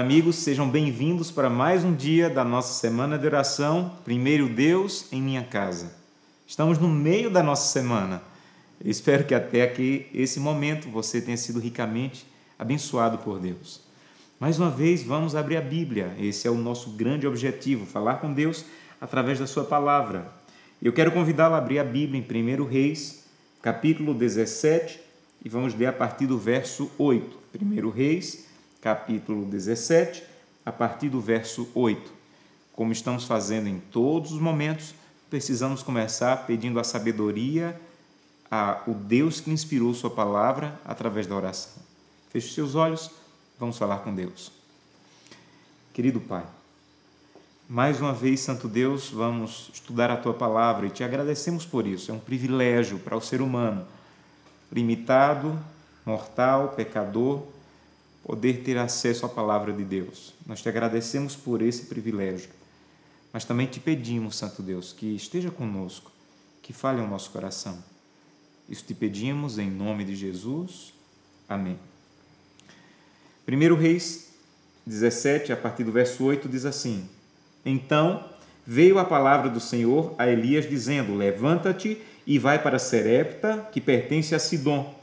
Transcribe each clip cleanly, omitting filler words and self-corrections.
amigos, sejam bem-vindos para mais um dia da nossa semana de oração, Primeiro Deus em Minha Casa. Estamos no meio da nossa semana. Eu espero que até aqui, esse momento, você tenha sido ricamente abençoado por Deus. Mais uma vez, vamos abrir a Bíblia. Esse é o nosso grande objetivo, falar com Deus através da sua palavra. Eu quero convidá-lo a abrir a Bíblia em 1 Reis, capítulo 17, e vamos ler a partir do verso 8. 1 Reis, capítulo 17, a partir do verso 8. Como estamos fazendo em todos os momentos, precisamos começar pedindo a sabedoria ao Deus que inspirou sua palavra através da oração. Feche seus olhos, vamos falar com Deus. Querido Pai, mais uma vez, Santo Deus, vamos estudar a Tua palavra e te agradecemos por isso. É um privilégio para o ser humano, limitado, mortal, pecador, poder ter acesso à palavra de Deus. Nós te agradecemos por esse privilégio, mas também te pedimos, Santo Deus, que esteja conosco, que fale ao nosso coração. Isso te pedimos em nome de Jesus. Amém. 1 Reis 17, a partir do verso 8, diz assim: Então veio a palavra do Senhor a Elias, dizendo: Levanta-te e vai para Serepta, que pertence a Sidom,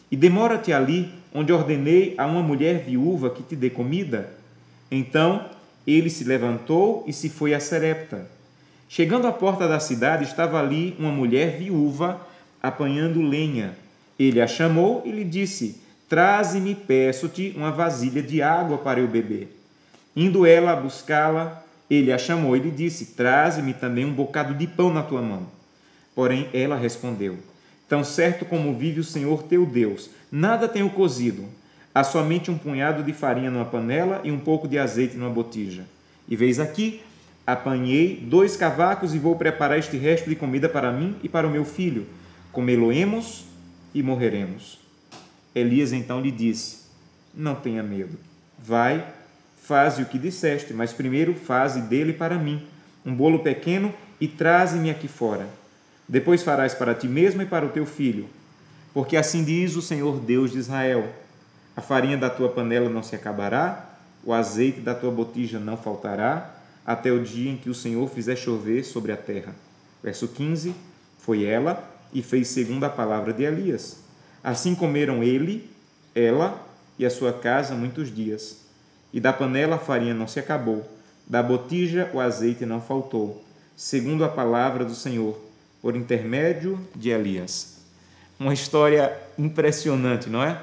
e demora-te ali, onde ordenei a uma mulher viúva que te dê comida. Então ele se levantou e se foi a Serepta. Chegando à porta da cidade, estava ali uma mulher viúva apanhando lenha. Ele a chamou e lhe disse: Traze-me, peço-te, uma vasilha de água para eu beber. Indo ela a buscá-la, ele a chamou e lhe disse: Traze-me também um bocado de pão na tua mão. Porém ela respondeu: Tão certo como vive o Senhor teu Deus, nada tenho cozido. Há somente um punhado de farinha numa panela e um pouco de azeite numa botija. E veis aqui, apanhei 2 cavacos e vou preparar este resto de comida para mim e para o meu filho. Comê-lo-emos e morreremos. Elias então lhe disse: Não tenha medo. Vai, faze o que disseste, mas primeiro faze dele para mim um bolo pequeno e traze-me aqui fora. Depois farás para ti mesmo e para o teu filho. Porque assim diz o Senhor Deus de Israel: a farinha da tua panela não se acabará, o azeite da tua botija não faltará, até o dia em que o Senhor fizer chover sobre a terra. Verso 15. Foi ela e fez segundo a palavra de Elias. Assim comeram ele, ela e a sua casa muitos dias. E da panela a farinha não se acabou, da botija o azeite não faltou, segundo a palavra do Senhor, por intermédio de Elias. Uma história impressionante, não é?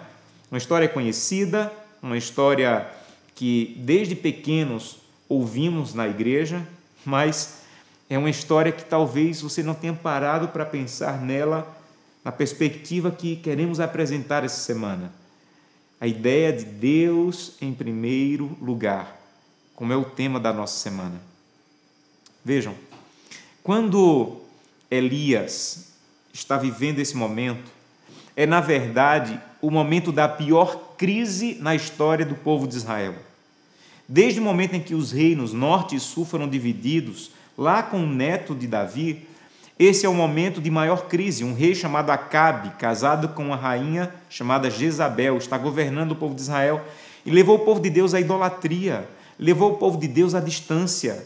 Uma história conhecida, uma história que desde pequenos ouvimos na igreja, mas é uma história que talvez você não tenha parado para pensar nela na perspectiva que queremos apresentar essa semana. A ideia de Deus em primeiro lugar, como é o tema da nossa semana. Vejam, quando Elias está vivendo esse momento, é na verdade o momento da pior crise na história do povo de Israel. Desde o momento em que os reinos norte e sul foram divididos, lá com o neto de Davi, esse é o momento de maior crise. Um rei chamado Acabe, casado com uma rainha chamada Jezabel, está governando o povo de Israel e levou o povo de Deus à idolatria, levou o povo de Deus à distância.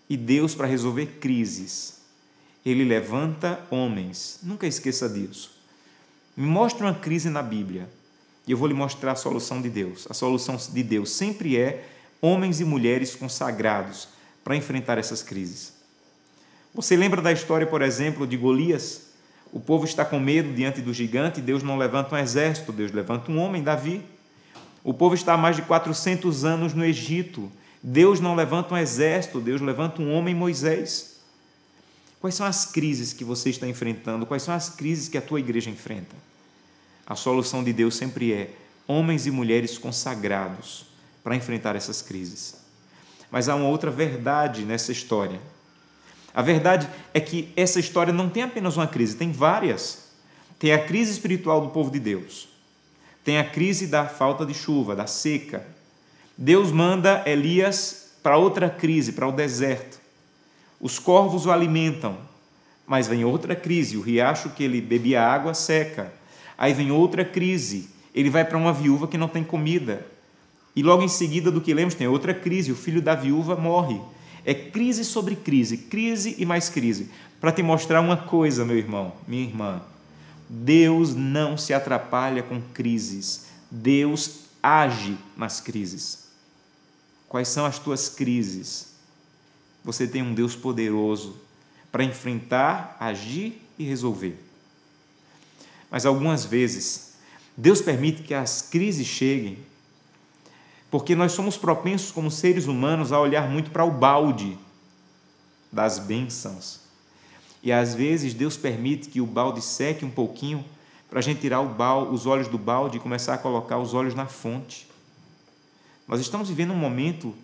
E Deus, para resolver crises, Ele levanta homens. Nunca esqueça disso. Me mostre uma crise na Bíblia e eu vou lhe mostrar a solução de Deus. A solução de Deus sempre é homens e mulheres consagrados para enfrentar essas crises. Você lembra da história, por exemplo, de Golias? O povo está com medo diante do gigante e Deus não levanta um exército, Deus levanta um homem, Davi. O povo está há mais de 400 anos no Egito. Deus não levanta um exército, Deus levanta um homem, Moisés. Quais são as crises que você está enfrentando? Quais são as crises que a tua igreja enfrenta? A solução de Deus sempre é homens e mulheres consagrados para enfrentar essas crises. Mas há uma outra verdade nessa história. A verdade é que essa história não tem apenas uma crise, tem várias. Tem a crise espiritual do povo de Deus. Tem a crise da falta de chuva, da seca. Deus manda Elias para outra crise, para o deserto. Os corvos o alimentam, mas vem outra crise, o riacho que ele bebia água seca. Aí vem outra crise, ele vai para uma viúva que não tem comida. E logo em seguida do que lemos tem outra crise, o filho da viúva morre. É crise sobre crise, crise e mais crise. Para te mostrar uma coisa, meu irmão, minha irmã, Deus não se atrapalha com crises, Deus age nas crises. Quais são as tuas crises? Você tem um Deus poderoso para enfrentar, agir e resolver. Mas algumas vezes, Deus permite que as crises cheguem, porque nós somos propensos como seres humanos a olhar muito para o balde das bênçãos. E às vezes Deus permite que o balde seque um pouquinho para a gente tirar os olhos do balde e começar a colocar os olhos na fonte. Nós estamos vivendo um momento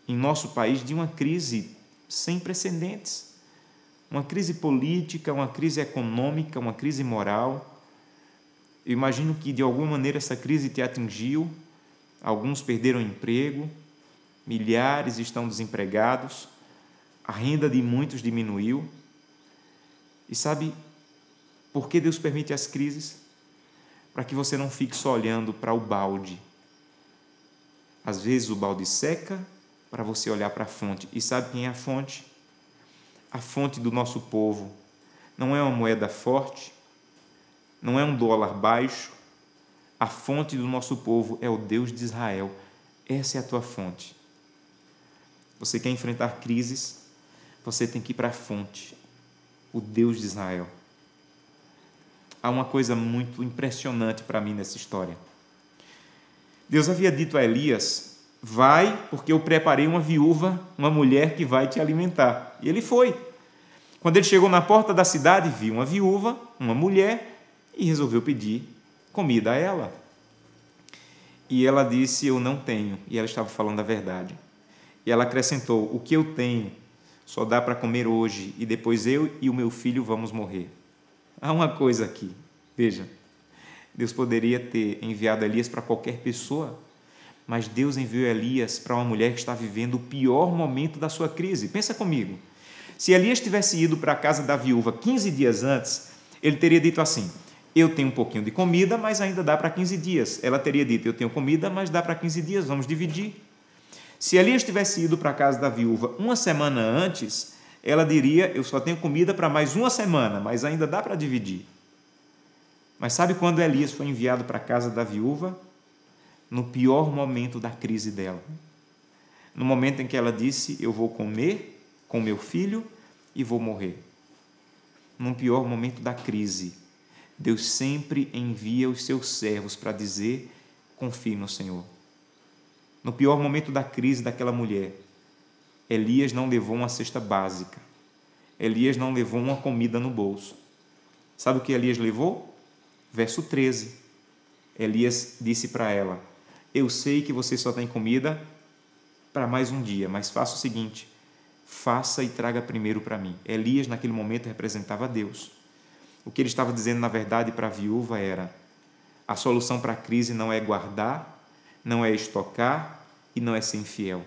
em nosso país de uma crise sem precedentes. Uma crise política, uma crise econômica, uma crise moral. Eu imagino que de alguma maneira essa crise te atingiu. Alguns perderam emprego, milhares estão desempregados, a renda de muitos diminuiu. E sabe por que Deus permite as crises? Para que você não fique só olhando para o balde. Às vezes o balde seca para você olhar para a fonte. E sabe quem é a fonte? A fonte do nosso povo. Não é uma moeda forte, não é um dólar baixo. A fonte do nosso povo é o Deus de Israel. Essa é a tua fonte. Você quer enfrentar crises? Você tem que ir para a fonte, o Deus de Israel. Há uma coisa muito impressionante para mim nessa história. Deus havia dito a Elias: vai, porque eu preparei uma viúva, uma mulher que vai te alimentar. E ele foi. Quando ele chegou na porta da cidade, viu uma viúva, uma mulher, e resolveu pedir comida a ela. E ela disse: eu não tenho. E ela estava falando a verdade. E ela acrescentou: o que eu tenho só dá para comer hoje, e depois eu e o meu filho vamos morrer. Há uma coisa aqui, veja, Deus poderia ter enviado Elias para qualquer pessoa, mas Deus enviou Elias para uma mulher que está vivendo o pior momento da sua crise. Pensa comigo, se Elias tivesse ido para a casa da viúva 15 dias antes, ele teria dito assim: eu tenho um pouquinho de comida, mas ainda dá para 15 dias. Ela teria dito: eu tenho comida, mas dá para 15 dias, vamos dividir. Se Elias tivesse ido para a casa da viúva uma semana antes, ela diria: eu só tenho comida para mais uma semana, mas ainda dá para dividir. Mas sabe quando Elias foi enviado para a casa da viúva? No pior momento da crise dela. No momento em que ela disse: eu vou comer com meu filho e vou morrer. No pior momento da crise, Deus sempre envia os seus servos para dizer: confie no Senhor. No pior momento da crise daquela mulher, Elias não levou uma cesta básica. Elias não levou uma comida no bolso. Sabe o que Elias levou? Verso 13. Elias disse para ela: eu sei que você só tem comida para mais um dia, mas faça o seguinte: faça e traga primeiro para mim. Elias, naquele momento, representava Deus. O que ele estava dizendo, na verdade, para a viúva era: a solução para a crise não é guardar, não é estocar e não é ser infiel.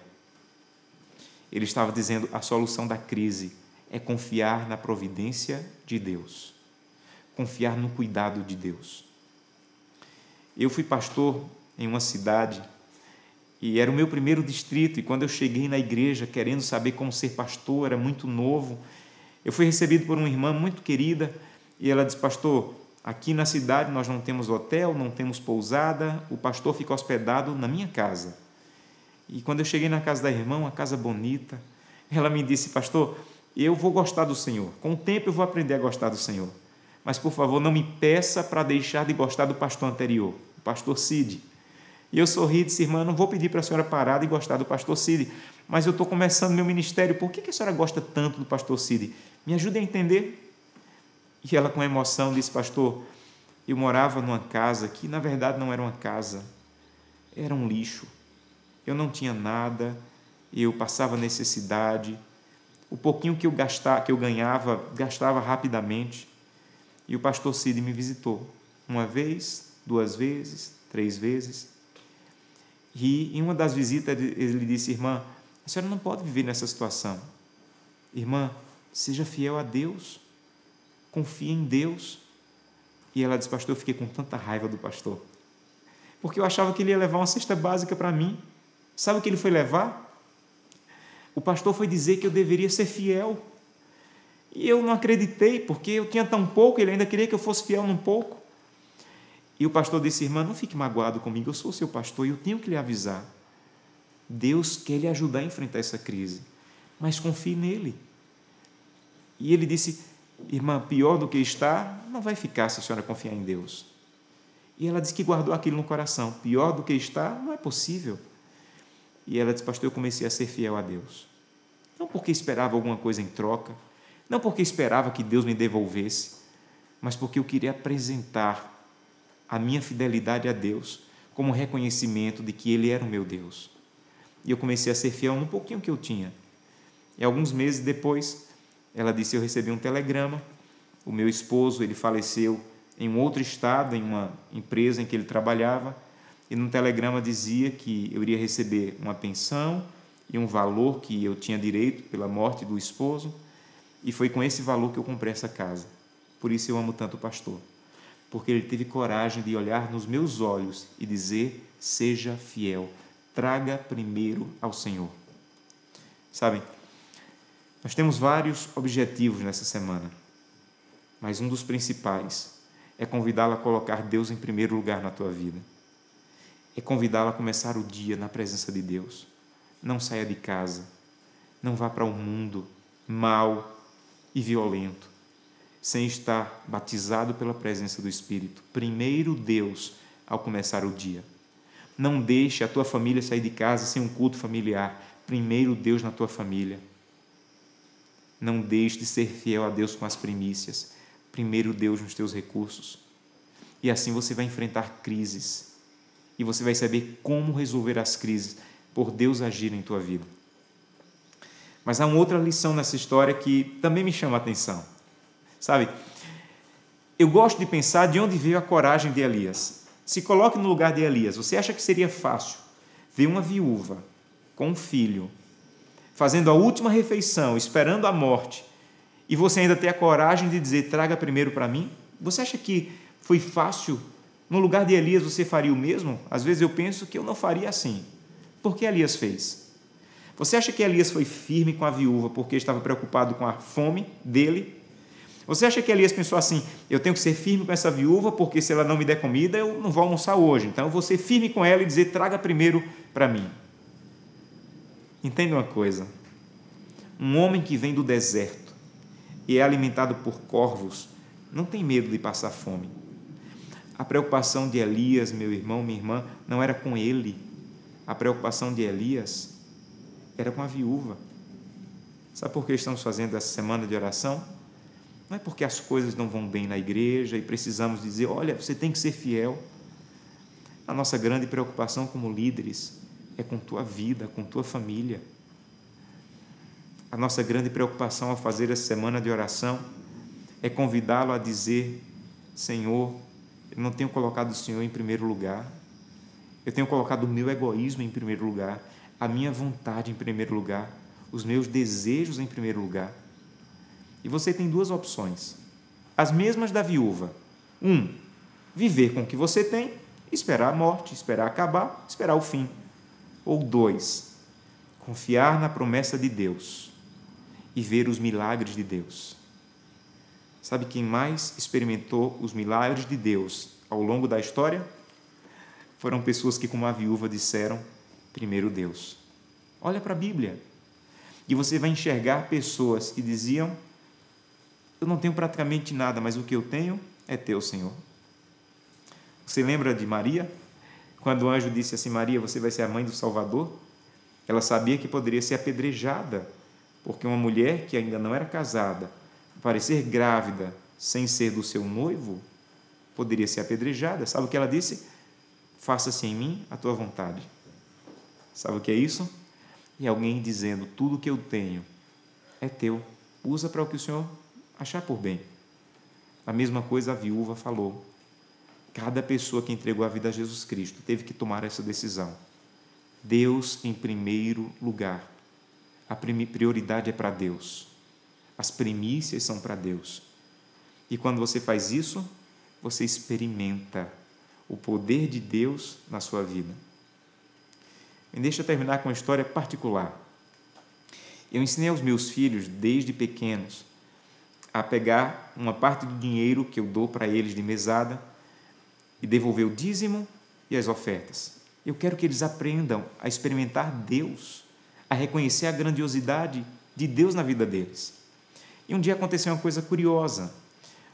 Ele estava dizendo: a solução da crise é confiar na providência de Deus, confiar no cuidado de Deus. Eu fui pastor em uma cidade e era o meu primeiro distrito, e quando eu cheguei na igreja querendo saber como ser pastor, era muito novo, eu fui recebido por uma irmã muito querida e ela disse: pastor, aqui na cidade nós não temos hotel, não temos pousada, o pastor fica hospedado na minha casa. E quando eu cheguei na casa da irmã, uma casa bonita, ela me disse: pastor, eu vou gostar do Senhor, com o tempo eu vou aprender a gostar do Senhor, mas por favor não me peça para deixar de gostar do pastor anterior, o pastor Cid. E eu sorri e disse: irmã, não vou pedir para a senhora parar de gostar do pastor Cid, mas eu estou começando meu ministério, por que a senhora gosta tanto do pastor Cid? Me ajude a entender. E ela, com emoção, disse: pastor, eu morava numa casa que na verdade não era uma casa, era um lixo. Eu não tinha nada, eu passava necessidade, o pouquinho que eu ganhava, gastava rapidamente. E o pastor Cid me visitou, uma vez, 2 vezes, 3 vezes. E em uma das visitas ele disse: irmã, a senhora não pode viver nessa situação. Irmã, seja fiel a Deus, confie em Deus. E ela disse: pastor, eu fiquei com tanta raiva do pastor, porque eu achava que ele ia levar uma cesta básica para mim. Sabe o que ele foi levar? O pastor foi dizer que eu deveria ser fiel. E eu não acreditei, porque eu tinha tão pouco, ele ainda queria que eu fosse fiel num pouco. E o pastor disse: irmã, não fique magoado comigo, eu sou seu pastor e eu tenho que lhe avisar. Deus quer lhe ajudar a enfrentar essa crise, mas confie nele. E ele disse: irmã, pior do que está, não vai ficar se a senhora confiar em Deus. E ela disse que guardou aquilo no coração. Pior do que está, não é possível. E ela disse: pastor, eu comecei a ser fiel a Deus. Não porque esperava alguma coisa em troca, não porque esperava que Deus me devolvesse, mas porque eu queria apresentar a minha fidelidade a Deus como reconhecimento de que Ele era o meu Deus. E eu comecei a ser fiel no pouquinho que eu tinha. E alguns meses depois, ela disse: eu recebi um telegrama, o meu esposo, ele faleceu em um outro estado, em uma empresa em que ele trabalhava, e no telegrama dizia que eu iria receber uma pensão e um valor que eu tinha direito pela morte do esposo, e foi com esse valor que eu comprei essa casa. Por isso eu amo tanto o pastor, porque ele teve coragem de olhar nos meus olhos e dizer: seja fiel, traga primeiro ao Senhor. Sabem, nós temos vários objetivos nessa semana, mas um dos principais é convidá-la a colocar Deus em primeiro lugar na tua vida. É convidá-la a começar o dia na presença de Deus. Não saia de casa, não vá para o mundo mau e violento, sem estar batizado pela presença do Espírito. Primeiro Deus ao começar o dia. Não deixe a tua família sair de casa sem um culto familiar. Primeiro Deus na tua família. Não deixe de ser fiel a Deus com as primícias. Primeiro Deus nos teus recursos. E assim você vai enfrentar crises. E você vai saber como resolver as crises por Deus agir em tua vida. Mas há uma outra lição nessa história que também me chama a atenção. Sabe, eu gosto de pensar de onde veio a coragem de Elias. Se coloque no lugar de Elias. Você acha que seria fácil ver uma viúva com um filho, fazendo a última refeição, esperando a morte, e você ainda ter a coragem de dizer: traga primeiro para mim? Você acha que foi fácil? No lugar de Elias você faria o mesmo? Às vezes eu penso que eu não faria assim. Por que Elias fez? Você acha que Elias foi firme com a viúva porque estava preocupado com a fome dele? Você acha que Elias pensou assim: eu tenho que ser firme com essa viúva porque se ela não me der comida eu não vou almoçar hoje, então eu vou ser firme com ela e dizer: traga primeiro para mim? Entenda uma coisa: um homem que vem do deserto e é alimentado por corvos não tem medo de passar fome. A preocupação de Elias, meu irmão, minha irmã, não era com ele. A preocupação de Elias era com a viúva. Sabe por que estamos fazendo essa semana de oração? Não é porque as coisas não vão bem na igreja e precisamos dizer: olha, você tem que ser fiel. A nossa grande preocupação como líderes é com tua vida, com tua família. A nossa grande preocupação ao fazer essa semana de oração é convidá-lo a dizer: Senhor, eu não tenho colocado o Senhor em primeiro lugar. Eu tenho colocado o meu egoísmo em primeiro lugar, a minha vontade em primeiro lugar, os meus desejos em primeiro lugar. E você tem duas opções, as mesmas da viúva. Viver com o que você tem, esperar a morte, esperar acabar, esperar o fim. Ou 2, confiar na promessa de Deus e ver os milagres de Deus. Sabe quem mais experimentou os milagres de Deus ao longo da história? Foram pessoas que, como a viúva, disseram: primeiro Deus. Olha para a Bíblia e você vai enxergar pessoas que diziam: eu não tenho praticamente nada, mas o que eu tenho é teu, Senhor. Você lembra de Maria? Quando o anjo disse assim: Maria, você vai ser a mãe do Salvador? Ela sabia que poderia ser apedrejada, porque uma mulher que ainda não era casada, parecer grávida sem ser do seu noivo, poderia ser apedrejada. Sabe o que ela disse? Faça-se em mim a tua vontade. Sabe o que é isso? E alguém dizendo: tudo que eu tenho é teu, usa para o que o Senhor achar por bem. A mesma coisa a viúva falou. Cada pessoa que entregou a vida a Jesus Cristo teve que tomar essa decisão. Deus em primeiro lugar. A prioridade é para Deus. As primícias são para Deus. E quando você faz isso, você experimenta o poder de Deus na sua vida. Me deixa terminar com uma história particular. Eu ensinei aos meus filhos, desde pequenos, a pegar uma parte do dinheiro que eu dou para eles de mesada e devolver o dízimo e as ofertas. Eu quero que eles aprendam a experimentar Deus, a reconhecer a grandiosidade de Deus na vida deles. E um dia aconteceu uma coisa curiosa.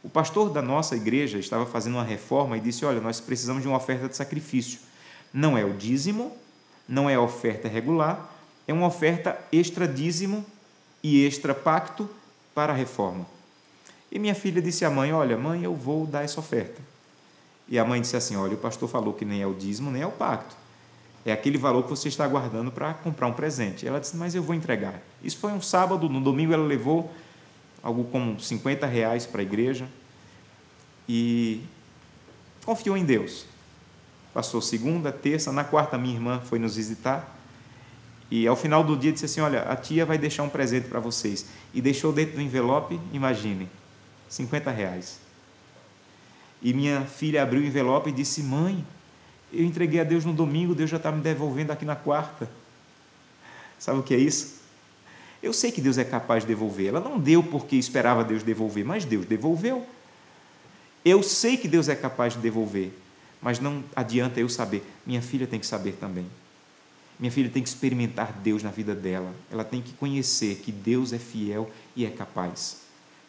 O pastor da nossa igreja estava fazendo uma reforma e disse: olha, nós precisamos de uma oferta de sacrifício. Não é o dízimo, não é a oferta regular, é uma oferta extra dízimo e extra pacto para a reforma. E minha filha disse à mãe: olha, mãe, eu vou dar essa oferta. E a mãe disse assim: olha, o pastor falou que nem é o dízimo, nem é o pacto. É aquele valor que você está guardando para comprar um presente. Ela disse: mas eu vou entregar. Isso foi um sábado, no domingo ela levou algo como R$50 para a igreja e confiou em Deus. Passou segunda, terça, na quarta minha irmã foi nos visitar e ao final do dia disse assim: olha, a tia vai deixar um presente para vocês. E deixou dentro do envelope, imagine, R$50. E minha filha abriu o envelope e disse: mãe, eu entreguei a Deus no domingo, Deus já está me devolvendo aqui na quarta. Sabe o que é isso? Eu sei que Deus é capaz de devolver. Ela não deu porque esperava Deus devolver, mas Deus devolveu. Eu sei que Deus é capaz de devolver, mas não adianta eu saber. Minha filha tem que saber também. Minha filha tem que experimentar Deus na vida dela. Ela tem que conhecer que Deus é fiel e é capaz.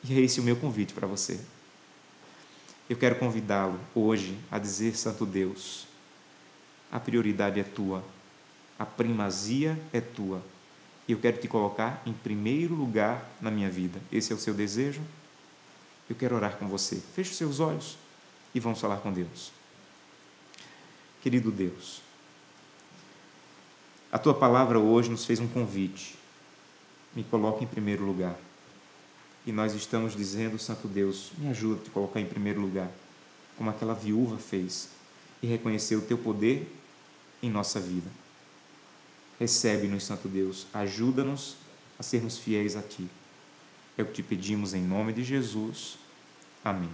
E é esse o meu convite para você. Eu quero convidá-lo hoje a dizer: Santo Deus, a prioridade é tua, a primazia é tua. E eu quero te colocar em primeiro lugar na minha vida. Esse é o seu desejo? Eu quero orar com você. Feche os seus olhos e vamos falar com Deus. Querido Deus, a tua palavra hoje nos fez um convite. Me coloca em primeiro lugar. E nós estamos dizendo: Santo Deus, me ajuda a te colocar em primeiro lugar, como aquela viúva fez, e reconhecer o teu poder em nossa vida. Recebe-nos, Santo Deus, ajuda-nos a sermos fiéis a Ti. É o que te pedimos em nome de Jesus. Amém.